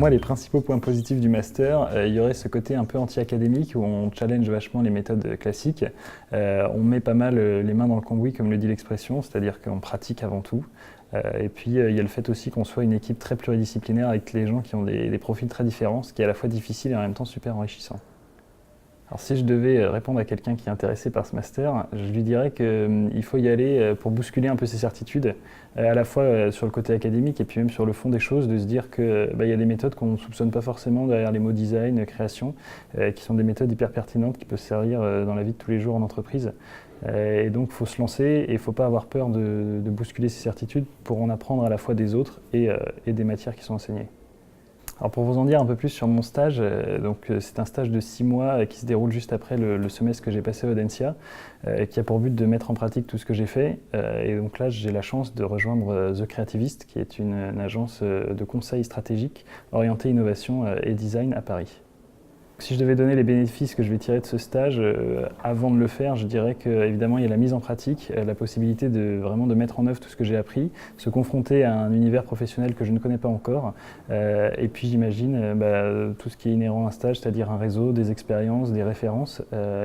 moi, les principaux points positifs du master, il y aurait ce côté un peu anti-académique où on challenge vachement les méthodes classiques. On met pas mal les mains dans le cambouis, comme le dit l'expression, c'est-à-dire qu'on pratique avant tout. Et puis, il y a le fait aussi qu'on soit une équipe très pluridisciplinaire avec les gens qui ont des profils très différents, ce qui est à la fois difficile et en même temps super enrichissant. Alors si je devais répondre à quelqu'un qui est intéressé par ce master, je lui dirais qu'il faut y aller pour bousculer un peu ses certitudes, à la fois sur le côté académique et puis même sur le fond des choses, de se dire qu'il y a des méthodes qu'on ne soupçonne pas forcément derrière les mots design, création, qui sont des méthodes hyper pertinentes qui peuvent servir dans la vie de tous les jours en entreprise. Et donc il faut se lancer et il ne faut pas avoir peur de bousculer ses certitudes pour en apprendre à la fois des autres et des matières qui sont enseignées. Alors pour vous en dire un peu plus sur mon stage, c'est un stage de 6 mois qui se déroule juste après le semestre que j'ai passé à Audencia, qui a pour but de mettre en pratique tout ce que j'ai fait. Et donc là, j'ai la chance de rejoindre The Creativist, qui est une agence de conseil stratégique orientée innovation et design à Paris. Si je devais donner les bénéfices que je vais tirer de ce stage, avant de le faire, je dirais qu'évidemment il y a la mise en pratique, la possibilité de vraiment de mettre en œuvre tout ce que j'ai appris, se confronter à un univers professionnel que je ne connais pas encore, et puis j'imagine tout ce qui est inhérent à un stage, c'est-à-dire un réseau, des expériences, des références,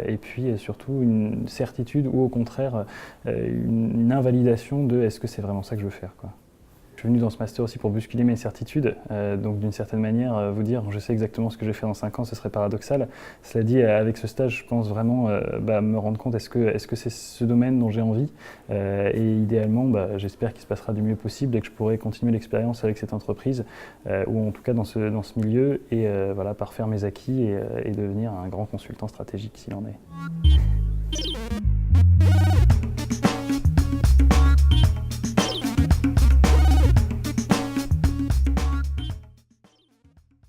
et puis surtout une certitude ou au contraire une invalidation de est-ce que c'est vraiment ça que je veux faire, quoi. Je suis venu dans ce master aussi pour bousculer mes certitudes, donc d'une certaine manière, vous dire je sais exactement ce que je vais faire dans 5 ans, ce serait paradoxal. Cela dit, avec ce stage, je pense vraiment me rendre compte est-ce que c'est ce domaine dont j'ai envie, et idéalement, j'espère qu'il se passera du mieux possible et que je pourrai continuer l'expérience avec cette entreprise, ou en tout cas dans ce milieu, et parfaire mes acquis et devenir un grand consultant stratégique s'il en est.